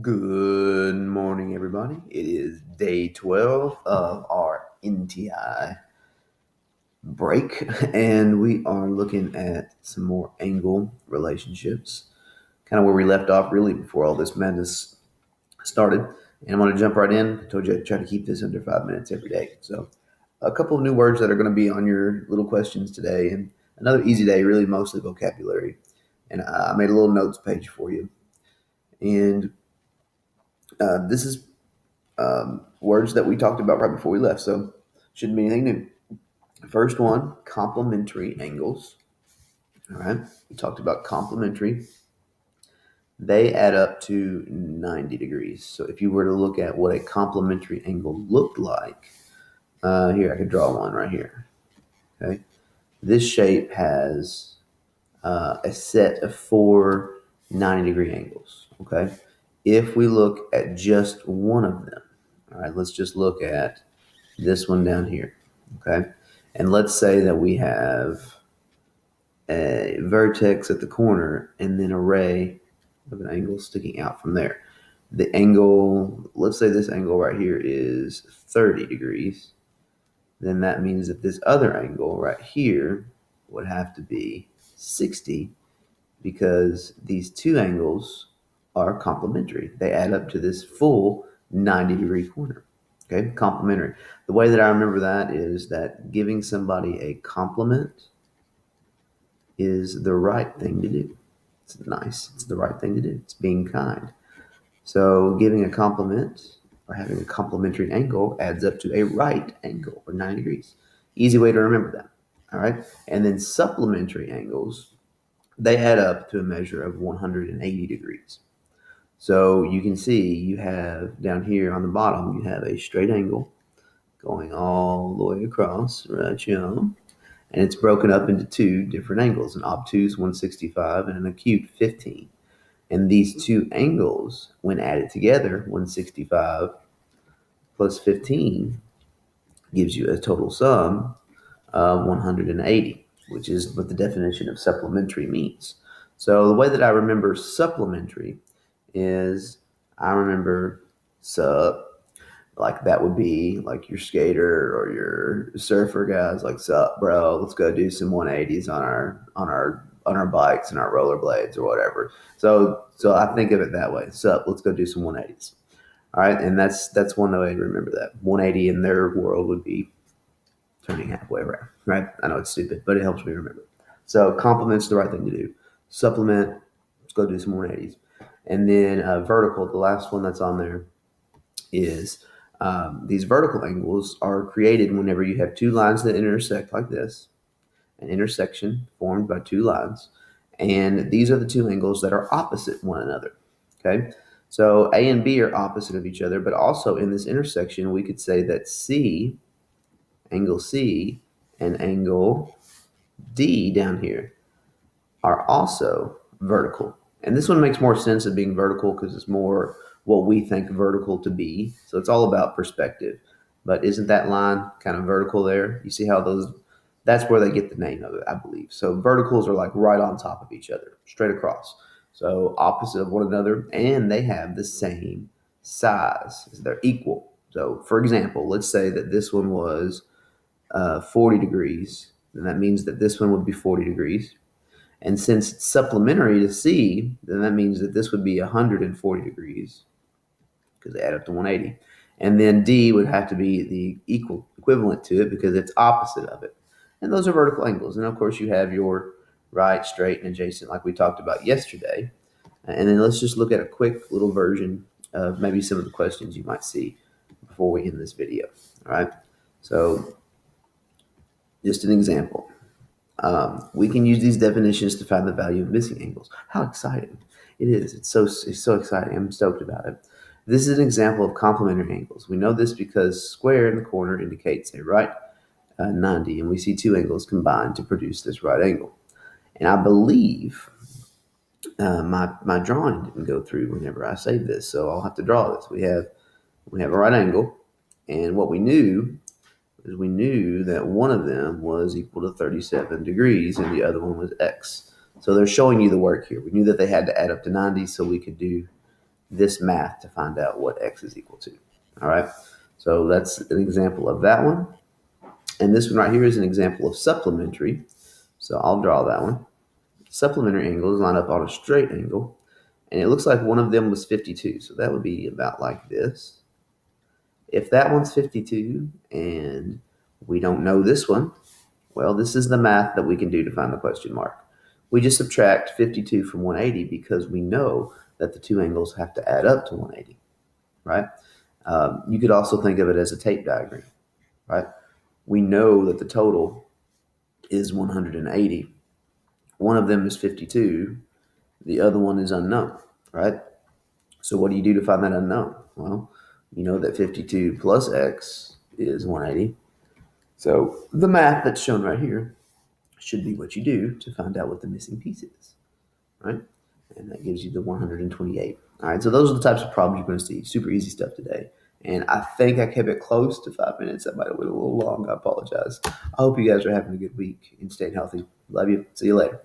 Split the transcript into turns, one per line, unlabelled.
Good morning, everybody. It is day 12 of our NTI break, and we are looking at some more angle relationships, kind of where we left off really before all this madness started. And I'm going to jump right in. I told you I'd try to keep this under 5 minutes every day. So, a couple of new words that are going to be on your little questions today, and another easy day, really mostly vocabulary. And I made a little notes page for you. And this is words that we talked about right before we left, so shouldn't be anything new. First one, complementary angles. All right, we talked about complementary. They add up to 90 degrees. So if you were to look at what a complementary angle looked like, here I could draw one right here. Okay, this shape has a set of four 90-degree angles. Okay, if we look at just one of them, all right, let's just look at this one down here. Okay, and let's say that we have a vertex at the corner and then a ray of an angle sticking out from there. The angle, let's say this angle right here is 30 degrees. Then that means that this other angle right here would have to be 60 because these two angles are complementary. They add up to this full 90-degree corner. Okay, complementary. The way that I remember that is that giving somebody a compliment is the right thing to do. It's nice. It's the right thing to do. It's being kind. So giving a compliment or having a complementary angle adds up to a right angle or 90 degrees. Easy way to remember that. All right. And then supplementary angles, they add up to a measure of 180 degrees. So you can see you have down here on the bottom, you have a straight angle going all the way across, right here. And it's broken up into two different angles, an obtuse 165 and an acute 15. And these two angles, when added together, 165 plus 15 gives you a total sum of 180, which is what the definition of supplementary means. So the way that I remember supplementary is I remember sup, like that would be like your skater or your surfer guys, like sup, bro, let's go do some 180s on our bikes and our rollerblades or whatever. So I think of it that way. Sup, let's go do some 180s. All right, and that's one way to remember that. 180 in their world would be turning halfway around, right? I know it's stupid, but it helps me remember. So complement's the right thing to do. Supplement, let's go do some 180s. And then vertical, the last one that's on there is these vertical angles are created whenever you have two lines that intersect like this, an intersection formed by two lines. And these are the two angles that are opposite one another. Okay, so A and B are opposite of each other, but also in this intersection, we could say that angle C, and angle D down here are also vertical. And this one makes more sense of being vertical because it's more what we think vertical to be. So it's all about perspective. But isn't that line kind of vertical there? You see how that's where they get the name of it, I believe. So verticals are like right on top of each other, straight across. So opposite of one another, and they have the same size. They're equal. So for example, let's say that this one was 40 degrees, then that means that this one would be 40 degrees. And since it's supplementary to C, then that means that this would be 140 degrees because they add up to 180. And then D would have to be the equivalent to it because it's opposite of it. And those are vertical angles. And of course, you have your right, straight, and adjacent like we talked about yesterday. And then let's just look at a quick little version of maybe some of the questions you might see before we end this video. All right. So just an example. We can use these definitions to find the value of missing angles. How exciting it is. It's so exciting. I'm stoked about it. This is an example of complementary angles. We know this because square in the corner indicates a right 90, and we see two angles combined to produce this right angle. And I believe my drawing didn't go through whenever I saved this, so I'll have to draw this. We have a right angle, and what we knew is we knew that one of them was equal to 37 degrees and the other one was x. So they're showing you the work here. We knew that they had to add up to 90 so we could do this math to find out what x is equal to. All right, so that's an example of that one. And this one right here is an example of supplementary. So I'll draw that one. Supplementary angles line up on a straight angle. And it looks like one of them was 52. So that would be about like this. If that one's 52 and we don't know this one, well, this is the math that we can do to find the question mark. We just subtract 52 from 180 because we know that the two angles have to add up to 180, right? You could also think of it as a tape diagram, right? We know that the total is 180. One of them is 52. The other one is unknown, right? So what do you do to find that unknown? Well, you know that 52 plus x is 180. So the math that's shown right here should be what you do to find out what the missing piece is, right? And that gives you the 128. All right, so those are the types of problems you're going to see. Super easy stuff today. And I think I kept it close to 5 minutes. That might have been a little long. I apologize. I hope you guys are having a good week and staying healthy. Love you. See you later.